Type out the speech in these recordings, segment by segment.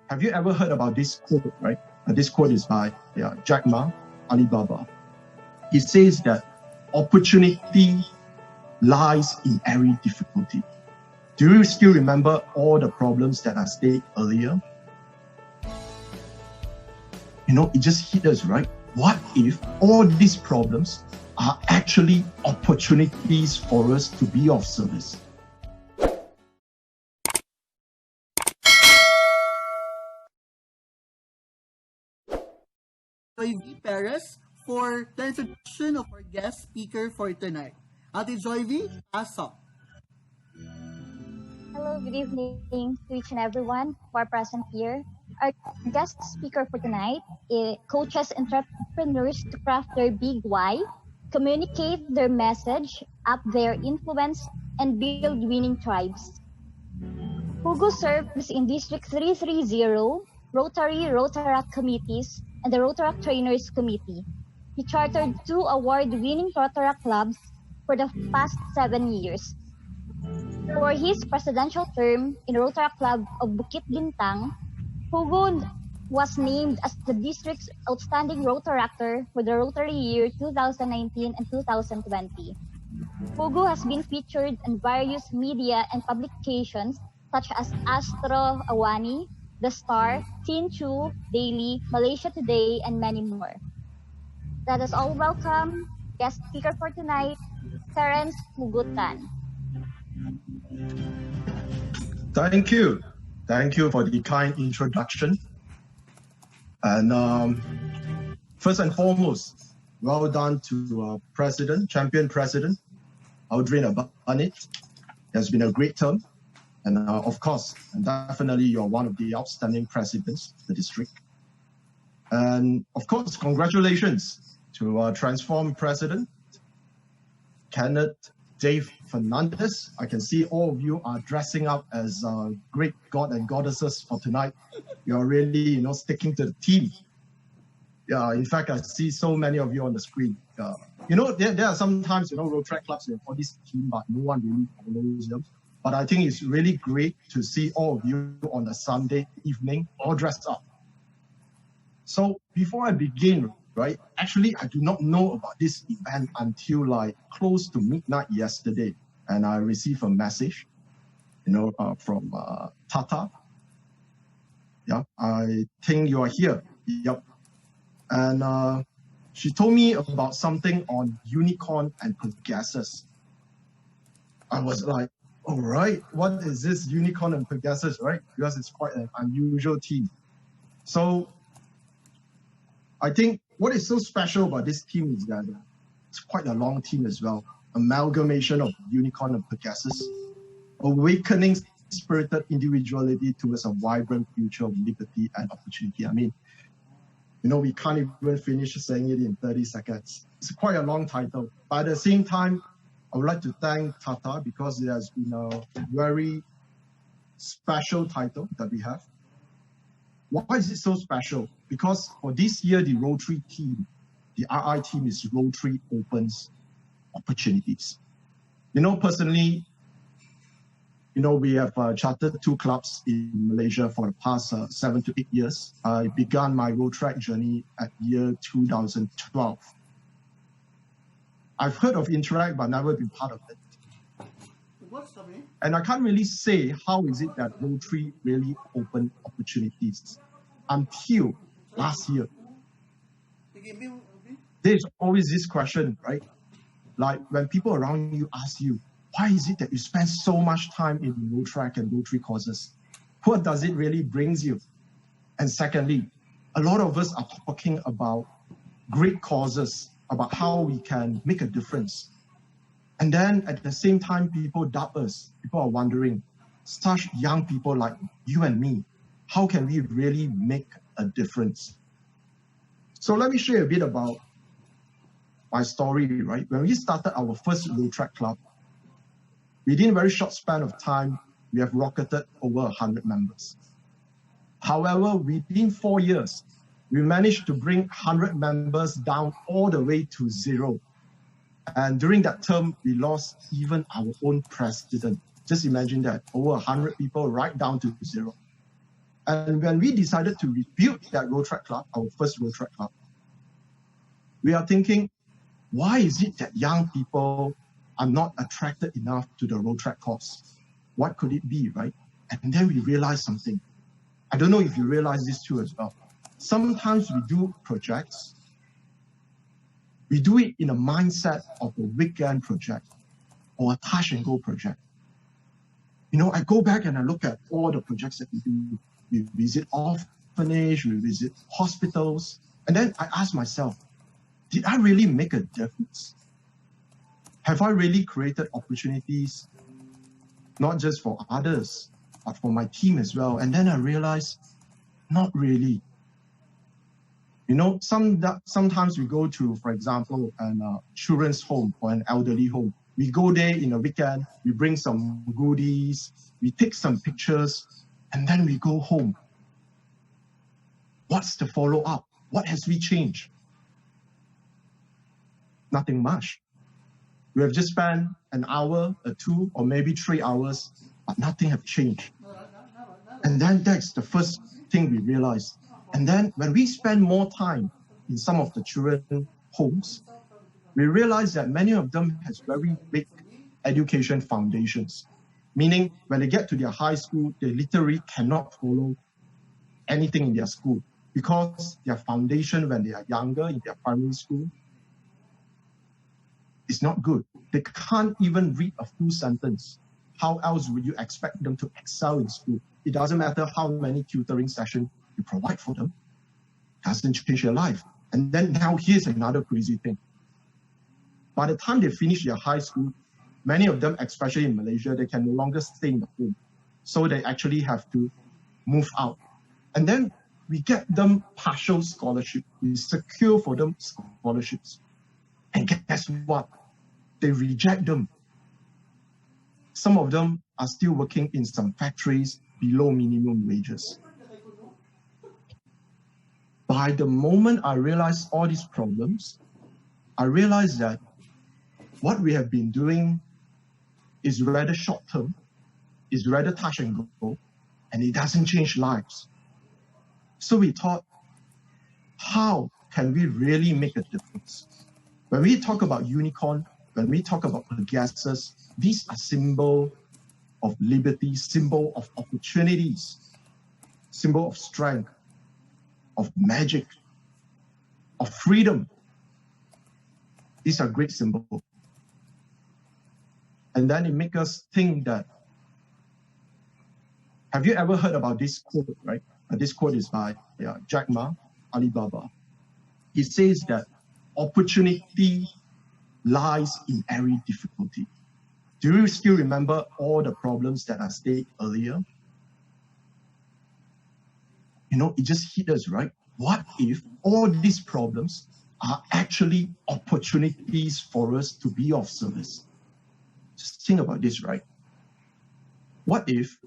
Have you ever heard about this quote, right? This quote is by Jack Ma, Alibaba. He says that opportunity lies in every difficulty. Do you still remember all the problems that I stated earlier? It just hit us, right? What if all these problems are actually opportunities for us to be of service? Joy Perez for the introduction of our guest speaker for tonight. Ate Joy V, pasok. Hello, good evening to each and everyone who are present here. Our guest speaker for tonight coaches entrepreneurs to craft their big why, communicate their message, up their influence, and build winning tribes. Hugo serves in District 330, Rotaract committees, and the Rotaract Trainers Committee. He chartered 2 award-winning Rotaract clubs for the past 7 years. For his presidential term in Rotaract Club of Bukit Bintang, Hugo was named as the district's outstanding Rotaractor for the Rotary year 2019 and 2020. Hugo has been featured in various media and publications such as Astro Awani, The Star, Tinchu, Daily, Malaysia Today, and many more. Let us all welcome guest speaker for tonight, Terence Hugo Tan. Thank you. Thank you for the kind introduction. And first and foremost, well done to Champion President, Audrey Abanit. It has been a great term. And of course, and definitely you're one of the outstanding presidents of the district. And of course, congratulations to Transform President, Kenneth Dave Fernandez. I can see all of you are dressing up as great god and goddesses for tonight. You're really, sticking to the theme. Yeah, in fact, I see so many of you on the screen. There are sometimes, Rotaract clubs for this team, but no one really follows them. But I think it's really great to see all of you on a Sunday evening all dressed up. So before I begin, right, actually, I do not know about this event until like close to midnight yesterday. And I received a message, from Tata. Yeah, I think you are here. Yep. And she told me about something on Unicorn and Pegasus. I was like, all right, what is this Unicorn and Pegasus, right? Because it's quite an unusual team. So I think what is so special about this team is that it's quite a long team as well. Amalgamation of Unicorn and Pegasus, awakening spirited individuality towards a vibrant future of liberty and opportunity. I mean, we can't even finish saying it in 30 seconds. It's quite a long title. But at the same time, I would like to thank Tata because it has been a very special title that we have. Why is it so special? Because for this year, the Rotary team, the RI team is Rotary Opens Opportunities. Personally, we have chartered 2 clubs in Malaysia for the past 7 to 8 years. I began my Rotaract journey at year 2012. I've heard of Interact, but never been part of it. And I can't really say how is it that Rotary really opened opportunities until last year. There's always this question, right? Like when people around you ask you, why is it that you spend so much time in Rotaract and Rotary causes? What does it really brings you? And secondly, a lot of us are talking about great causes, about how we can make a difference. And then at the same time, people doubt us. People are wondering, such young people like you and me, how can we really make a difference? So let me share a bit about my story, right? When we started our first Rotaract club, within a very short span of time, we have rocketed over 100 members. However, within 4 years, we managed to bring 100 members down all the way to 0. And during that term, we lost even our own president. Just imagine that, over 100 people right down to 0. And when we decided to rebuild that Rotaract Club, our first Rotaract Club, we are thinking, why is it that young people are not attracted enough to the Rotaract cause? What could it be, right? And then we realized something. I don't know if you realize this too as well. Sometimes we do projects, we do it in a mindset of a weekend project or a touch and go project. You know, I go back and I look at all the projects that we do. We visit orphanage, we visit hospitals, and then I ask myself, did I really make a difference? Have I really created opportunities, not just for others, but for my team as well? And then I realized, not really. You know, sometimes we go to, for example, a children's home or an elderly home. We go there in a weekend, we bring some goodies, we take some pictures, and then we go home. What's the follow-up? What has we changed? Nothing much. We have just spent an hour, or 2, or maybe 3 hours, but nothing has changed. And then that's the first thing we realized. And then when we spend more time in some of the children homes, we realize that many of them has very big education foundations. Meaning when they get to their high school, they literally cannot follow anything in their school because their foundation when they are younger in their primary school is not good. They can't even read a full sentence. How else would you expect them to excel in school? It doesn't matter how many tutoring sessions you provide for them. It doesn't change their life. And then now here's another crazy thing. By the time they finish their high school, many of them, especially in Malaysia, they can no longer stay in the home. So they actually have to move out. And then we get them partial scholarship. We secure for them scholarships. And guess what? They reject them. Some of them are still working in some factories below minimum wages. By the moment I realized all these problems, I realized that what we have been doing is rather short-term, is rather touch and go, and it doesn't change lives. So we thought, how can we really make a difference? When we talk about Unicorn, when we talk about Pegasus, these are symbol of liberty, symbol of opportunities, symbol of strength, of magic, of freedom. These are great symbols. And then it makes us think that, have you ever heard about this quote, right? This quote is by Jack Ma, Alibaba. He says that opportunity lies in every difficulty. Do you still remember all the problems that I stated earlier? You know, it just hit us, right? What if all these problems are actually opportunities for us to be of service? Just think about this, right? What if,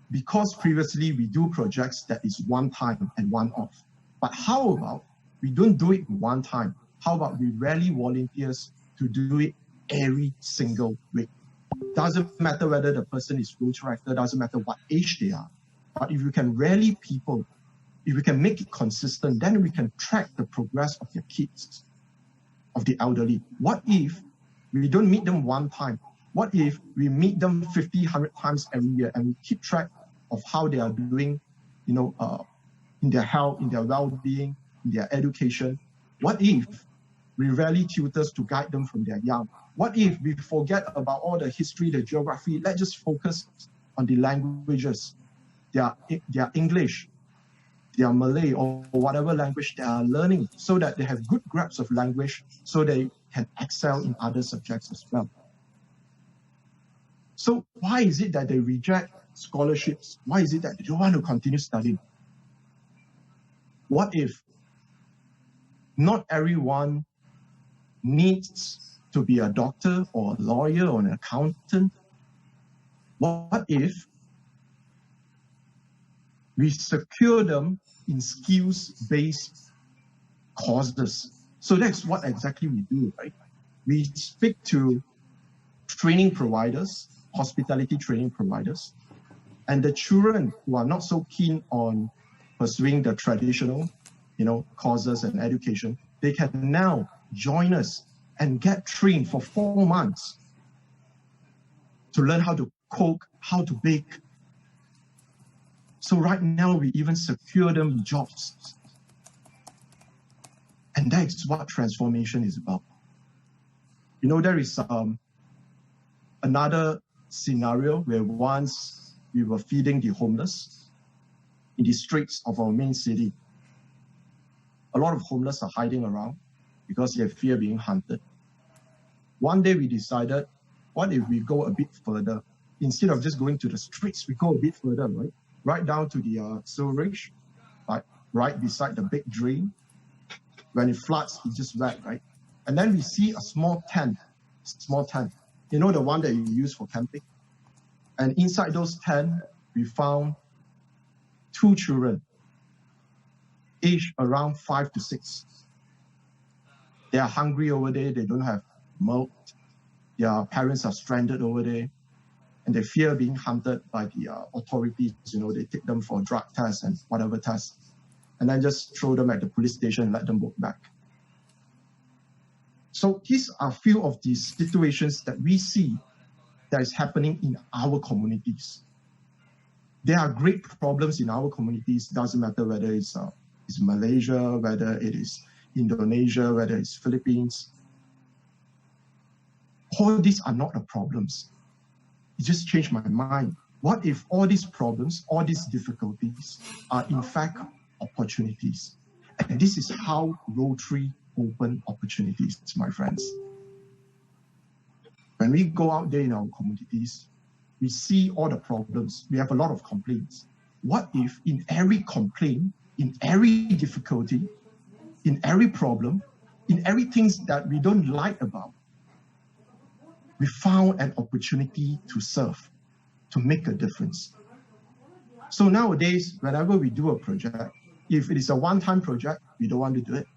because previously we do projects that is one time and one off, but how about we don't do it one time? How about we rally volunteers to do it every single week? Doesn't matter whether the person is Rotaract, doesn't matter what age they are, but if you can rally people, if we can make it consistent, then we can track the progress of their kids, of the elderly. What if we don't meet them one time? What if we meet them 50, 100 times every year and we keep track of how they are doing, you know, in their health, in their well-being, in their education? What if we rally tutors to guide them from their young? What if we forget about all the history, the geography? Let's just focus on the languages, their English, their Malay, or whatever language they are learning, so that they have good grasp of language, so they can excel in other subjects as well. So why is it that they reject scholarships? Why is it that they don't want to continue studying? What if not everyone needs to be a doctor or a lawyer or an accountant? What if we secure them in skills-based courses? So that's what exactly we do, right? We speak to training providers, hospitality training providers, and the children who are not so keen on pursuing the traditional, causes and education, they can now join us and get trained for 4 months to learn how to cook, how to bake. So right now, we even secure them jobs. And that's what transformation is about. There is another scenario where once we were feeding the homeless in the streets of our main city. A lot of homeless are hiding around because they fear being hunted. One day we decided, what if we go a bit further? Instead of just going to the streets, we go a bit further, right? Right down to the sewerage, right beside the big drain. When it floods, it's just wet, right? And then we see a small tent. The one that you use for camping. And inside those tents, we found 2 children, aged around 5 to 6. They are hungry over there. They don't have milk. Their parents are stranded over there. And they fear being hunted by the authorities. They take them for drug tests and whatever tests. And then just throw them at the police station and let them walk back. So these are a few of these situations that we see that is happening in our communities. There are great problems in our communities. Doesn't matter whether it's Malaysia, whether it is Indonesia, whether it's Philippines. All these are not the problems. It just changed my mind. What if all these problems, all these difficulties are in fact opportunities? And this is how Rotary open opportunities, my friends. When we go out there in our communities, we see all the problems. We have a lot of complaints. What if in every complaint, in every difficulty, in every problem, in everything that we don't like about, we found an opportunity to serve, to make a difference. So nowadays, whenever we do a project, if it is a one-time project, we don't want to do it.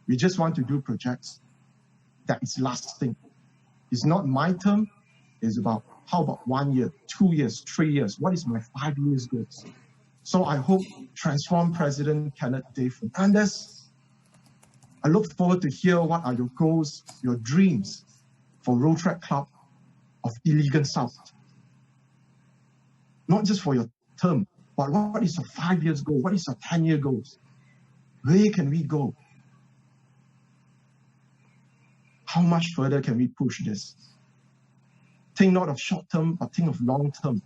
We just want to do projects that is lasting. It's not my term. It's about, how about 1 year, 2 years, 3 years? What is my 5 years goals? So I hope Transform President Kenneth Dave Fernandez, I look forward to hear what are your goals, your dreams for Rotaract Club of Iligan South. Not just for your term, but what is your 5 years goal? What is your 10-year goals? Where can we go? How much further can we push this? Think not of short term, but think of long term.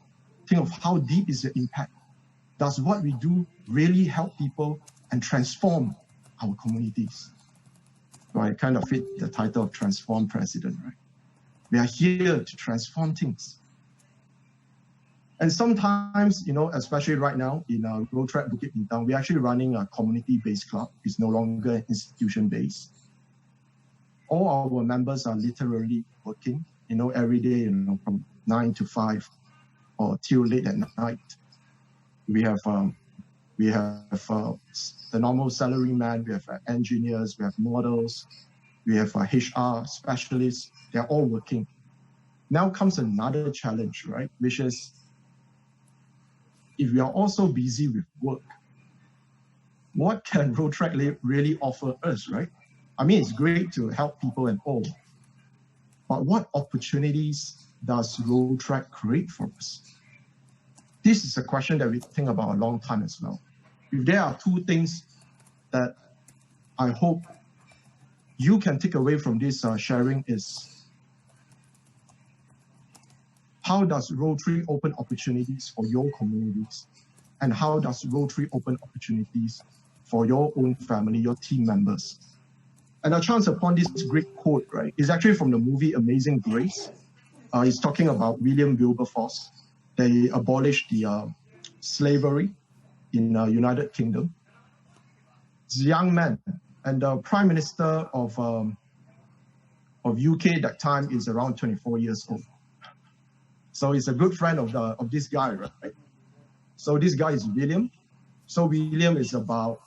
Think of how deep is the impact. Does what we do really help people and transform our communities? So I kind of fit the title of Transform President, right? We are here to transform things. And sometimes, especially right now in Rotaract Bukit Bintang, we're actually running a community-based club. It's no longer institution-based. All our members are literally working, every day, from 9 to 5 or till late at night. We have the normal salary man, we have engineers, we have models, we have HR specialists. They're all working. Now comes another challenge, right? Which is, if we are also busy with work, what can Rotaract really offer us, right? I mean, it's great to help people and all, but what opportunities does Rotaract create for us? This is a question that we think about a long time as well. If there are 2 things that I hope you can take away from this sharing is, how does Rotary open opportunities for your communities? And how does Rotary open opportunities for your own family, your team members? And I chance upon this great quote, right? It's actually from the movie Amazing Grace. It's talking about William Wilberforce. They abolished the slavery in the United Kingdom. He's a young man, and the Prime Minister of UK at that time is around 24 years old. So he's a good friend of this guy, right? So this guy is William. So William is about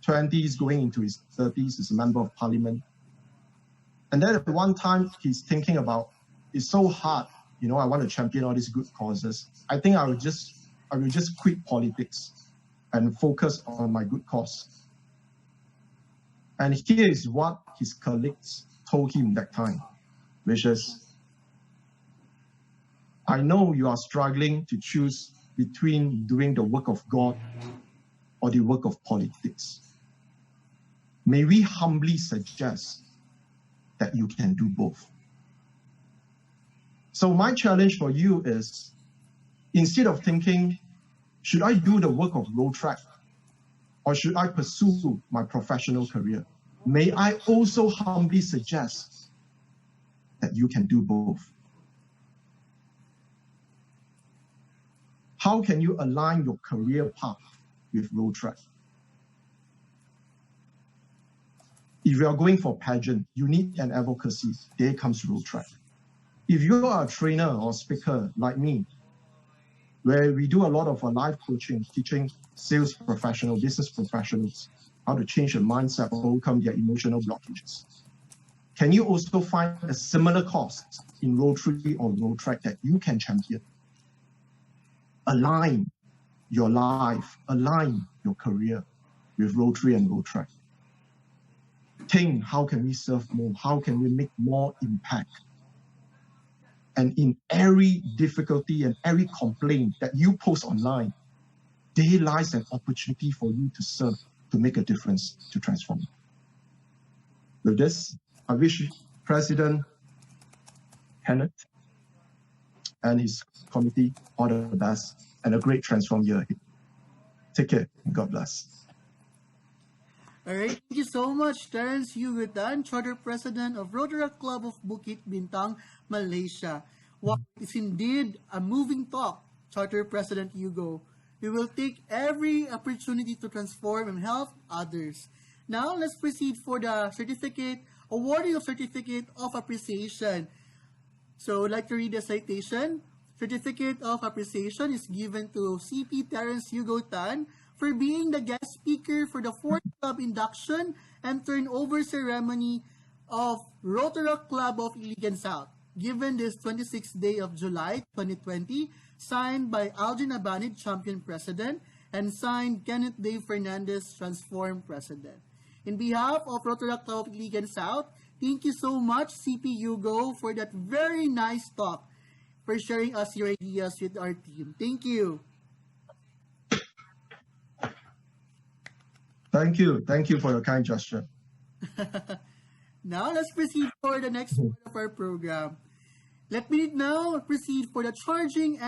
20s, going into his 30s, is a member of parliament. And then at one time, he's thinking about, it's so hard, I want to champion all these good causes. I think I will just quit politics. and focus on my good cause. And here is what his colleagues told him that time, which is, I know you are struggling to choose between doing the work of God or the work of politics. May we humbly suggest that you can do both. So my challenge for you is, instead of thinking, should I do the work of Rotaract or should I pursue my professional career? May I also humbly suggest that you can do both. How can you align your career path with Rotaract? If you are going for pageant, you need an advocacy. There comes Rotaract. If you are a trainer or speaker like me, where we do a lot of life coaching, teaching sales professionals, business professionals, how to change their mindset, overcome their emotional blockages. Can you also find a similar cause in Rotary or Rotaract that you can champion? Align your life, align your career with Rotary and Rotaract. Think, how can we serve more? How can we make more impact? And in every difficulty and every complaint that you post online, there lies an opportunity for you to serve, to make a difference, to transform. With this, I wish President Kenneth and his committee all the best and a great transform year ahead. Take care and God bless. All right, thank you so much, Terence Hugo Tan, Charter President of Rotaract Club of Bukit Bintang, Malaysia. Wow, it's indeed a moving talk, Charter President Hugo. We will take every opportunity to transform and help others. Now, let's proceed for the certificate, awarding of Certificate of Appreciation. So, I'd like to read the citation. Certificate of Appreciation is given to CP Terence Hugo Tan for being the guest speaker for the 4th Club Induction and Turnover Ceremony of Rotaract Club of Iligan South, given this 26th day of July 2020, signed by Algin Abanid, Champion President, and signed Kenneth Dave Fernandez, Transform President. In behalf of Rotaract Club of Iligan South, thank you so much, CP Hugo, for that very nice talk, for sharing us your ideas with our team. Thank you. Thank you. Thank you for your kind gesture. Now, let's proceed for the next part of our program. Let me now proceed for the charging